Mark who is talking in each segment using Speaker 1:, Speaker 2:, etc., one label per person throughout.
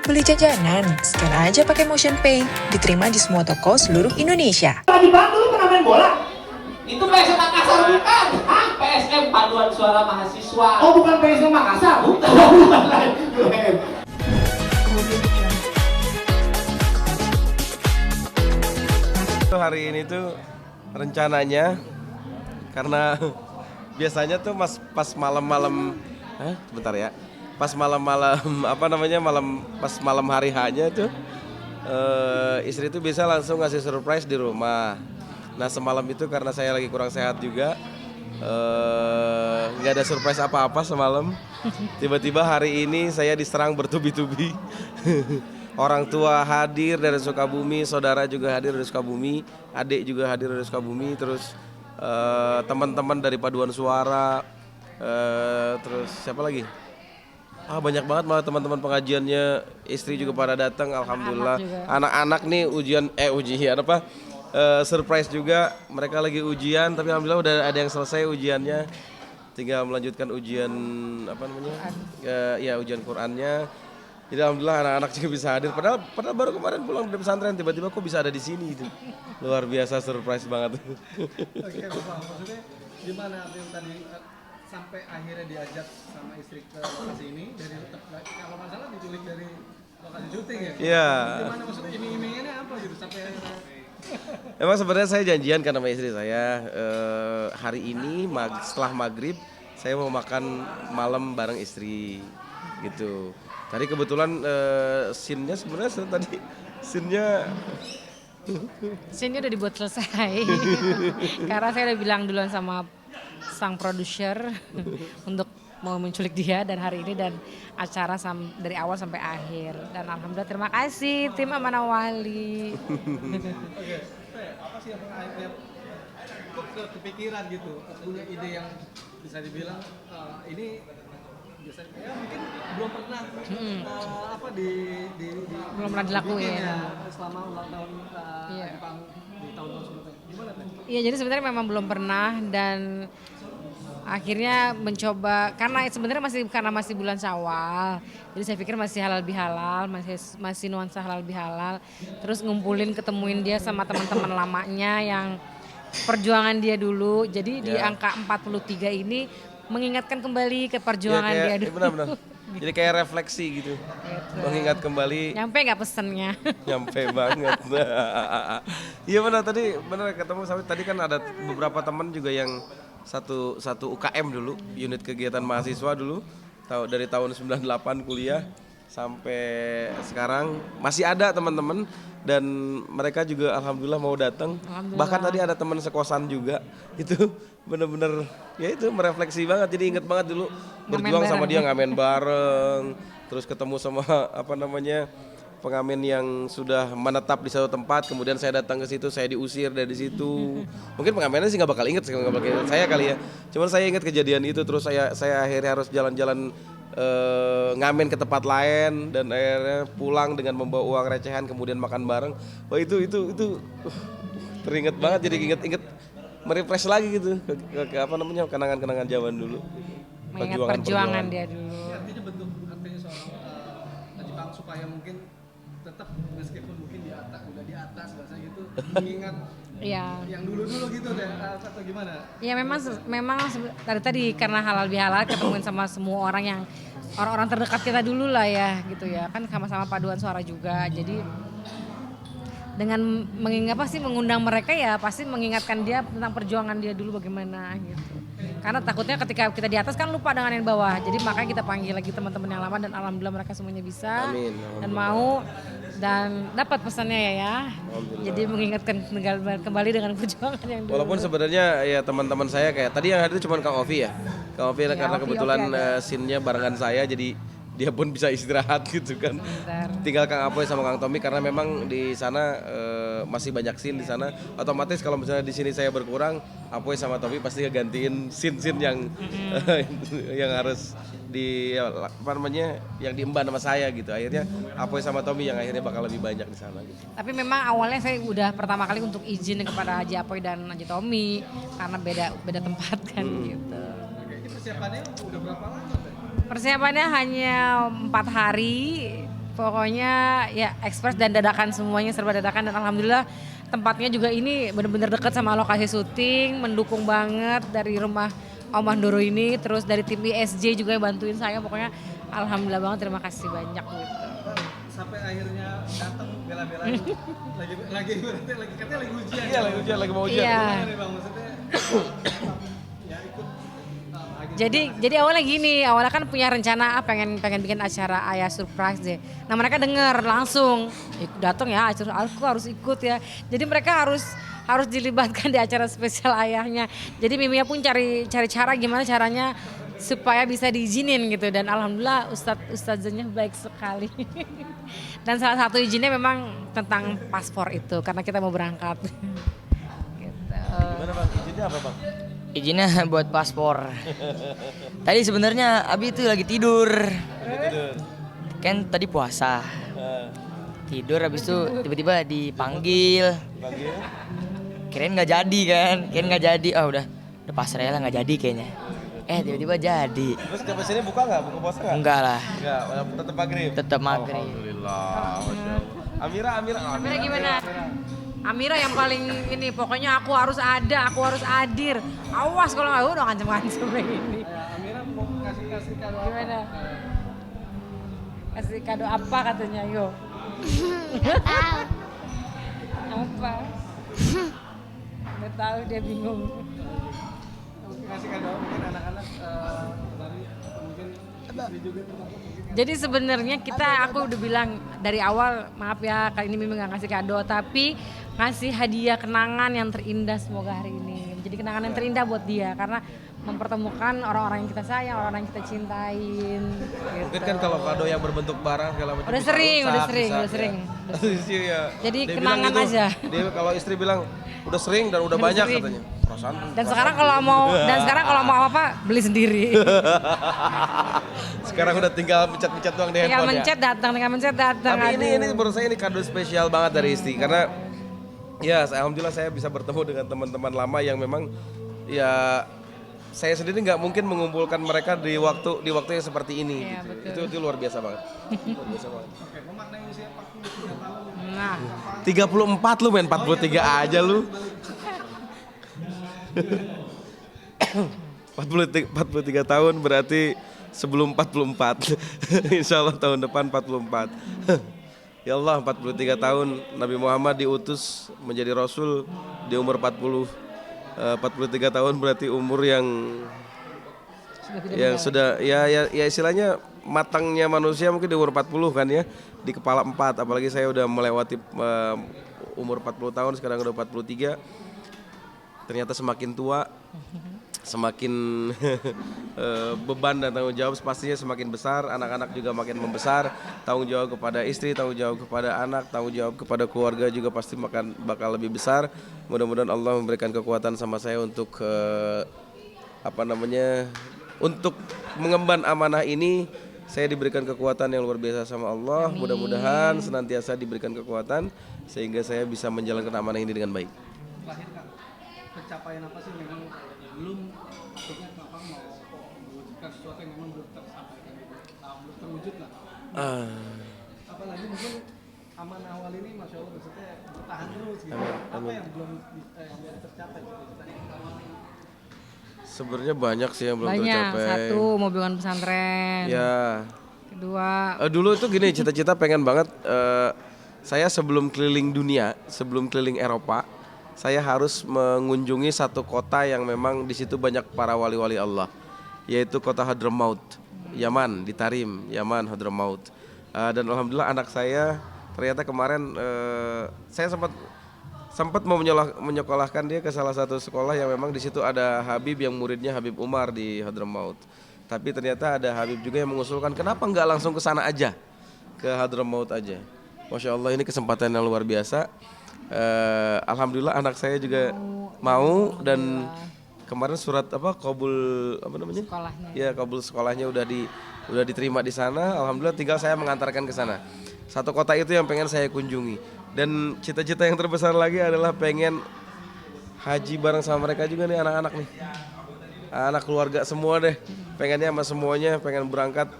Speaker 1: Beli jajanan, scan aja pakai MotionPay. Diterima di semua toko seluruh Indonesia.
Speaker 2: Di Bandung lu pernah main bola? Itu PSM Makassar bukan? Hah? PSM Paduan Suara Mahasiswa. Oh bukan PSM Makassar? Bukan.
Speaker 3: Hari ini tuh rencananya karena biasanya tuh pas malam-malam, bentar ya, pas malam-malam pas malam hari H-nya tuh istri tuh bisa langsung ngasih surprise di rumah. Nah semalam itu karena saya lagi kurang sehat juga, nggak ada surprise apa-apa semalam. Tiba-tiba hari ini saya diserang bertubi-tubi. Orang tua hadir dari Sukabumi, saudara juga hadir dari Sukabumi, adik juga hadir dari Sukabumi, terus teman-teman dari Paduan Suara, terus siapa lagi? Banyak banget malah teman-teman pengajiannya, istri juga pada datang, alhamdulillah. Anak-anak nih ujian surprise juga, mereka lagi ujian, tapi alhamdulillah udah ada yang selesai ujiannya, tinggal melanjutkan ujian ujian Qurannya. Jadi alhamdulillah anak-anak juga bisa hadir. Padahal baru kemarin pulang dari pesantren, tiba-tiba kok bisa ada di sini itu. Luar biasa, surprise banget.
Speaker 4: Oke, Bapak, maksudnya gimana yang tadi sampai akhirnya diajak sama istri ke lokasi ini dari kalau nggak salah diculik dari lokasi syuting ya?
Speaker 3: Iya.
Speaker 4: Gimana maksudnya iming-imingannya apa gitu sampai akhirnya?
Speaker 3: Emang sebenarnya saya janjian kan sama istri saya, hari ini setelah maghrib saya mau makan malam bareng istri gitu. Tadi kebetulan scene-nya sebenarnya tadi scene-nya
Speaker 5: udah dibuat selesai. Karena saya udah bilang duluan sama sang produser untuk mau menculik dia dan hari ini dan acara dari awal sampai akhir. Dan alhamdulillah terima kasih tim Amanah Wali.
Speaker 4: Oke, apa sih yang akhirnya kok kepikiran gitu, punya ide yang bisa dibilang ini biasanya ya mungkin belum pernah
Speaker 5: belum pernah dilakuin
Speaker 4: ya, selama ulang tahun Jepang di tahun-tahun sebelumnya. Gimana tadi?
Speaker 5: Iya, jadi sebenarnya memang belum pernah dan akhirnya mencoba karena masih bulan Syawal. Jadi saya pikir masih halal bihalal, masih nuansa halal bihalal. Terus ketemuin dia sama teman-teman lamanya yang perjuangan dia dulu. Jadi di angka 43 ini mengingatkan kembali ke perjuangan dia dulu.
Speaker 3: Benar-benar. Jadi kayak refleksi gitu. Mengingat kembali.
Speaker 5: Nyampe nggak pesennya?
Speaker 3: Nyampe banget. Iya benar ketemu tadi kan ada beberapa teman juga yang satu UKM dulu, unit kegiatan mahasiswa dulu, dari tahun 98 kuliah sampai sekarang masih ada teman-teman dan mereka juga alhamdulillah mau datang. Bahkan tadi ada teman sekosan juga, itu bener-bener ya itu merefleksi banget, jadi inget banget dulu berjuang sama dia, ngamen bareng, terus ketemu sama pengamen yang sudah menetap di satu tempat, kemudian saya datang ke situ, saya diusir dari situ. Mungkin pengamennya sih nggak bakal inget saya kali ya. Cuman saya ingat kejadian itu, terus saya akhirnya harus jalan-jalan ngamen ke tempat lain dan akhirnya pulang dengan membawa uang recehan, kemudian makan bareng. Wah itu teringat banget, jadi inget merefresh lagi gitu ke kenangan-kenangan zaman dulu.
Speaker 5: Mengingat perjuangan dia dulu.
Speaker 4: Artinya artinya seorang Jepang supaya mungkin tetap meskipun mungkin udah di atas bahasa gitu mengingat yang dulu gitu deh atau gimana?
Speaker 5: Ya memang tadi karena halal bihalal ketemuin sama semua orang terdekat kita dulu lah ya gitu ya, kan sama-sama paduan suara juga, jadi dengan mengundang mereka ya pasti mengingatkan dia tentang perjuangan dia dulu bagaimana gitu. Karena takutnya ketika kita di atas kan lupa dengan yang bawah. Jadi makanya kita panggil lagi teman-teman yang lama dan alhamdulillah mereka semuanya bisa.
Speaker 3: Amin.
Speaker 5: Dan mau dan dapat pesannya ya. Jadi mengingatkan kembali dengan perjuangan yang dulu.
Speaker 3: Walaupun sebenarnya ya teman-teman saya kayak tadi yang hadir cuma Kang Ovi ya. Kang Ovi ya, karena kebetulan scene-nya barengan saya, jadi dia pun bisa istirahat gitu kan. Tinggal Kang Apoy sama Kang Tommy karena memang di sana masih banyak scene di sana. Otomatis kalau misalnya di sini saya berkurang, Apoy sama Tommy pasti ngegantiin scene-scene yang yang harus yang diemban sama saya gitu. Akhirnya Apoy sama Tommy yang akhirnya bakal lebih banyak di sana gitu.
Speaker 5: Tapi memang awalnya saya udah pertama kali untuk izin kepada Haji Apoy dan Haji Tommy karena beda tempat kan gitu.
Speaker 4: Oke, ini persiapannya udah berapa lama?
Speaker 5: Persiapannya hanya 4 hari Pokoknya ya ekspres dan dadakan, semuanya serba dadakan, dan alhamdulillah tempatnya juga ini benar-benar dekat sama lokasi syuting, mendukung banget dari rumah Om Mandoro ini, terus dari tim ISJ juga yang bantuin saya, pokoknya alhamdulillah banget, terima kasih banyak gitu.
Speaker 4: Sampai akhirnya datang bela-belain lagi berarti katanya lagi ujian.
Speaker 3: Iya, lagi ujian, lagi mau ujian.
Speaker 5: Iya.
Speaker 4: Gimana nih Bang, maksudnya ya ikut
Speaker 5: Jadi awalnya gini, awalnya kan punya rencana pengen bikin acara Ayah Surprise deh. Nah mereka denger langsung, datang ya, aku harus ikut ya. Jadi mereka harus dilibatkan di acara spesial ayahnya. Jadi Mimia pun cari cara gimana caranya supaya bisa diizinin gitu. Dan alhamdulillah ustazahnya baik sekali. Dan salah satu izinnya memang tentang paspor itu, karena kita mau berangkat. Gitu.
Speaker 3: Gimana Bang? Izinnya apa Bang?
Speaker 6: Izinnya buat paspor. Tadi sebenarnya Abi itu lagi tidur. Kan tadi puasa. Tidur habis itu tiba-tiba dipanggil. Kirain nggak jadi kan? Kirain nggak jadi. Ah udah pasrah lah nggak jadi kayaknya. Tiba-tiba jadi.
Speaker 3: Terus ke sini buka nggak? Buka puasa nggak?
Speaker 6: Enggak lah.
Speaker 3: Enggak, tetap maghrib.
Speaker 6: Tetap maghrib.
Speaker 3: Alhamdulillah. Masya Allah.
Speaker 5: Amira gimana? Amira yang paling ini, pokoknya aku harus ada, aku harus hadir. Awas kalau nggak udah ngancem-ngancem kayak gini.
Speaker 4: Amira mau kasih kado apa?
Speaker 5: Gimana? Kasih kado apa katanya, yo? Apa? Nggak tahu, dia bingung.
Speaker 4: Mungkin kasih kado mungkin anak-anak dari mungkin istri juga termasuk mungkin.
Speaker 5: Jadi sebenarnya aku udah bilang dari awal, maaf ya kali ini Mimi nggak ngasih kado, tapi ngasih hadiah kenangan yang terindah semoga hari ini. Jadi kenangan yang terindah buat dia, karena mempertemukan orang-orang yang kita sayang, orang-orang yang kita cintain. Gitu.
Speaker 3: Mungkin kan kalau kado yang berbentuk barang segala macam.
Speaker 5: Udah
Speaker 3: bisa
Speaker 5: sering,
Speaker 3: rusak,
Speaker 5: udah sering.
Speaker 3: Iya.
Speaker 5: Jadi
Speaker 3: Dia
Speaker 5: kenangan
Speaker 3: bilang gitu,
Speaker 5: aja.
Speaker 3: Dia kalau istri bilang udah sering dan udah
Speaker 5: Udah
Speaker 3: banyak
Speaker 5: sering.
Speaker 3: katanya.
Speaker 5: Dan sekarang kalau mau apa beli sendiri.
Speaker 3: Sekarang udah tinggal pencet-pencet doang di
Speaker 5: tinggal
Speaker 3: handphone
Speaker 5: mencet datang.
Speaker 3: Tapi ini
Speaker 5: aduh.
Speaker 3: menurut saya ini kado spesial banget dari istri karena ya alhamdulillah saya bisa bertemu dengan teman-teman lama yang memang ya saya sendiri nggak mungkin mengumpulkan mereka di waktu yang seperti ini.
Speaker 5: Iya,
Speaker 3: gitu.
Speaker 5: betul.
Speaker 3: Itu luar biasa banget. Luar biasa banget.
Speaker 4: Oke, memaknai usia 43 tahun.
Speaker 5: Nah,
Speaker 3: 34 lu men, 43 aja lu. 43 tahun berarti sebelum 44. Insya Allah tahun depan 44. Ya Allah, 43 tahun Nabi Muhammad diutus menjadi Rasul di umur 43 tahun berarti umur yang sudah ya istilahnya matangnya manusia mungkin di umur 40 kan ya, di kepala 4, apalagi saya udah melewati umur 40 tahun, sekarang udah 43. Ternyata semakin tua semakin beban dan tanggung jawab pastinya semakin besar, anak-anak juga makin membesar, tanggung jawab kepada istri, tanggung jawab kepada anak, tanggung jawab kepada keluarga juga pasti bakal lebih besar. Mudah-mudahan Allah memberikan kekuatan sama saya untuk untuk mengemban amanah ini. Saya diberikan kekuatan yang luar biasa sama Allah. Amin. Mudah-mudahan senantiasa diberikan kekuatan sehingga saya bisa menjalankan amanah ini dengan baik.
Speaker 4: Terakhir Kak, pencapaian apa sih memang belum maksudnya Bapak mau mewujudkan sesuatu yang memang belum tersampaikan gitu, belum terwujud lah. Apalagi mungkin amanah awal ini Masya Allah maksudnya bertahan terus gitu. Apa yang belum tercapai gitu?
Speaker 3: Sebenarnya banyak sih yang belum tercapai.
Speaker 5: Satu, mau bangun pesantren.
Speaker 3: Ya.
Speaker 5: Kedua,
Speaker 3: Dulu itu gini, cita-cita pengen banget saya sebelum keliling dunia, sebelum keliling Eropa, saya harus mengunjungi satu kota yang memang di situ banyak para wali-wali Allah, yaitu kota Hadramaut, Yaman, di Tarim, Yaman, Hadramaut. Dan alhamdulillah anak saya ternyata kemarin saya sempat mau menyekolahkan dia ke salah satu sekolah yang memang di situ ada Habib yang muridnya Habib Umar di Hadramaut. Tapi ternyata ada Habib juga yang mengusulkan kenapa nggak langsung ke sana aja, ke Hadramaut aja. Masya Allah, ini kesempatan yang luar biasa. Alhamdulillah anak saya juga mau, dan kemarin surat qabul
Speaker 5: sekolahnya.
Speaker 3: Ya, qabul sekolahnya udah diterima di sana. Alhamdulillah tinggal saya mengantarkan ke sana. Satu kota itu yang pengen saya kunjungi. Dan cita-cita yang terbesar lagi adalah pengen haji bareng sama mereka juga nih, anak-anak nih. Anak keluarga semua deh. Pengennya sama semuanya pengen berangkat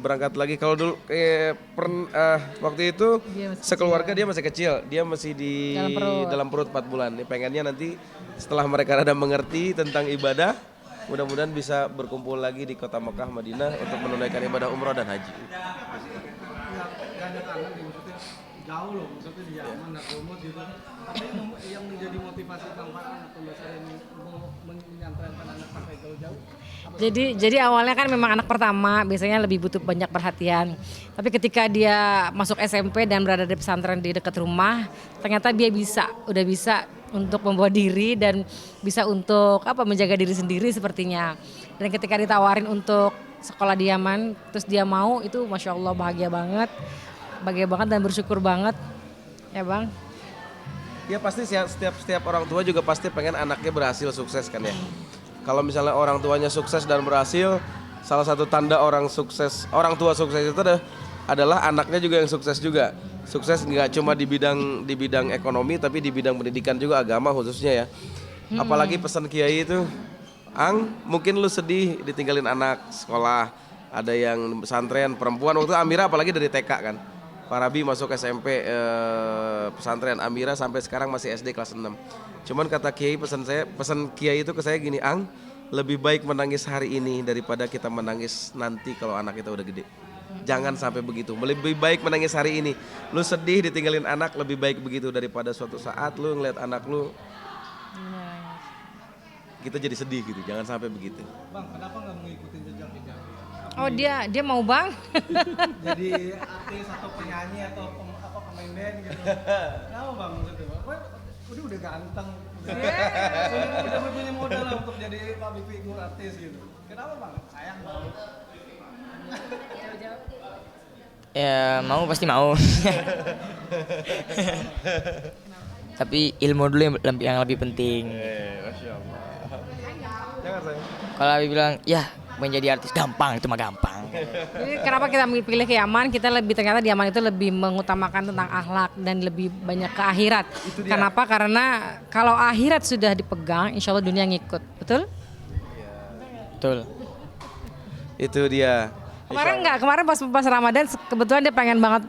Speaker 3: berangkat lagi. Kalau dulu waktu itu
Speaker 5: Dia masih
Speaker 3: sekeluarga dia masih kecil, dia masih di
Speaker 5: Dalam perut.
Speaker 3: 4 bulan. Dia pengennya nanti setelah mereka rada mengerti tentang ibadah, mudah-mudahan bisa berkumpul lagi di kota Mekah, Madinah untuk menunaikan ibadah umrah dan haji.
Speaker 4: Gak ada kangen nih, maksudnya jauh loh, maksudnya di Yaman, Nakomot gitu. Apa yang menjadi motivasi Kang Farhan atau Mbak Sari mau menyantarkan anak sampai jauh-jauh?
Speaker 5: Jadi awalnya kan memang anak pertama biasanya lebih butuh banyak perhatian. Tapi ketika dia masuk SMP dan berada di pesantren di dekat rumah, ternyata dia udah bisa untuk membawa diri dan bisa untuk menjaga diri sendiri sepertinya. Dan ketika ditawarin untuk sekolah di Yaman, terus dia mau, itu Masya Allah bahagia banget dan bersyukur banget, ya Bang.
Speaker 3: Ya pasti setiap orang tua juga pasti pengen anaknya berhasil sukses kan ya. Kalau misalnya orang tuanya sukses dan berhasil, salah satu tanda orang tua sukses itu adalah anaknya juga yang sukses juga. Sukses nggak cuma di bidang ekonomi, tapi di bidang pendidikan juga, agama khususnya ya. Apalagi pesan kiai itu, Ang, mungkin lu sedih ditinggalin anak sekolah, ada yang pesantren perempuan, waktu itu Amira apalagi dari TK kan. Farabi masuk SMP pesantren, Amira sampai sekarang masih SD kelas 6. Cuman kata kiai, pesan kiai itu ke saya gini, Ang, lebih baik menangis hari ini daripada kita menangis nanti kalau anak kita udah gede. Jangan sampai begitu. Lebih baik menangis hari ini. Lu sedih ditinggalin anak, lebih baik begitu daripada suatu saat lu ngeliat anak lu kita jadi sedih gitu. Jangan sampai begitu.
Speaker 4: Bang, kenapa nggak mengikuti jejak-jejak?
Speaker 5: Oh dia mau Bang?
Speaker 4: Jadi artis atau penyanyi atau pemain band gitu. Kenapa Bang maksudnya? Bang? Udah ganteng. Udah punya modal lah untuk jadi public figure artis gitu. Kenapa Bang? Sayang Bang.
Speaker 6: Ya mau pasti mau. Tapi ilmu dulu yang lebih penting.
Speaker 3: Masya Allah. Jangan saya.
Speaker 6: Kalau Abi bilang, ya menjadi artis gampang, itu mah gampang.
Speaker 5: Jadi kenapa kita pilih ke Yaman? Kita ternyata di Yaman itu lebih mengutamakan tentang akhlak dan lebih banyak ke akhirat. Kenapa? Karena kalau akhirat sudah dipegang, insya Allah dunia ngikut. Betul?
Speaker 6: Betul.
Speaker 3: Itu dia.
Speaker 5: Kemarin pas Ramadan kebetulan dia pengen banget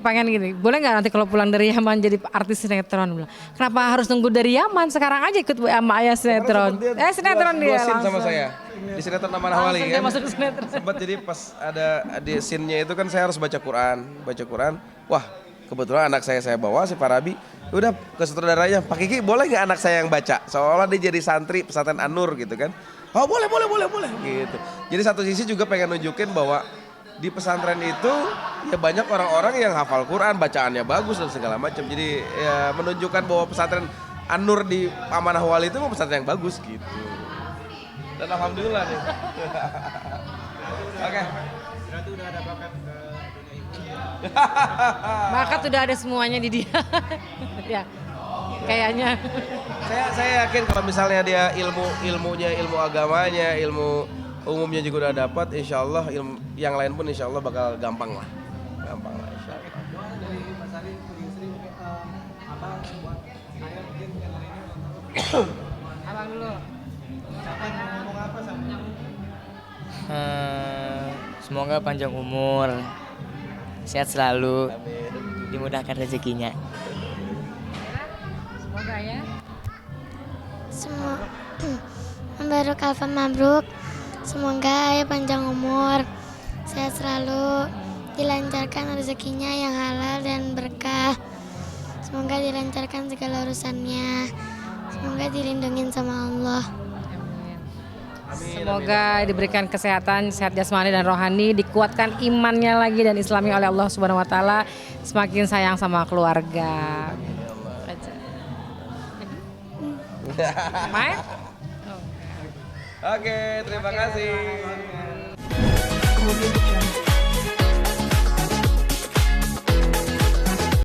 Speaker 5: pengen gini, boleh nggak nanti kalau pulang dari Yaman jadi artis sinetron? Bilang, kenapa harus nunggu dari Yaman? Sekarang aja ikut sama ayah sinetron. Sinetron dia
Speaker 3: scene
Speaker 5: langsung.
Speaker 3: sama saya di sinetron Amanah Wali
Speaker 5: Langsung
Speaker 3: kan.
Speaker 5: dia masuk ke sinetron.
Speaker 3: Sempat jadi pas ada di scene-nya itu kan saya harus baca Quran. Wah, kebetulan anak saya bawa si Farabi. Udah ke sutradaranya, Pak Kiki boleh nggak anak saya yang baca? Seolah dia jadi santri pesantren An-Nur gitu kan. Oh boleh gitu. Jadi satu sisi juga pengen nunjukin bahwa di pesantren itu ya banyak orang-orang yang hafal Quran, bacaannya bagus dan segala macam. Jadi ya menunjukkan bahwa pesantren An-Nur di Amanah Wali itu pesantren yang bagus gitu. Dan alhamdulillah nih. Oke.
Speaker 4: Berarti udah ada bakat ke dunia ini.
Speaker 5: Bakat udah ada semuanya di dia. Ya. Kayaknya.
Speaker 3: Saya yakin kalau misalnya dia ilmu agamanya, ilmu umumnya juga udah dapat, insya Allah yang lain pun insya Allah bakal gampang lah insya Allah.
Speaker 4: Doa dari Mas Ari punya istri, abang buat saya mungkin yang hari ini
Speaker 5: Abang dulu.
Speaker 4: ucapan mau ngomong apa sama
Speaker 6: Semoga panjang umur, sehat selalu, dimudahkan rezekinya.
Speaker 5: Semoga ya.
Speaker 7: Semua Mabruk Alfa Mabruk. Semoga ayah panjang umur, sehat selalu, dilancarkan rezekinya yang halal dan berkah. Semoga dilancarkan segala urusannya. Semoga dilindungin sama Allah.
Speaker 5: Semoga diberikan kesehatan, sehat jasmani dan rohani, dikuatkan imannya lagi dan islami oleh Allah Subhanahu wa taala, semakin sayang sama keluarga. Main?
Speaker 3: Oke, terima kasih.
Speaker 1: Audio Jungle.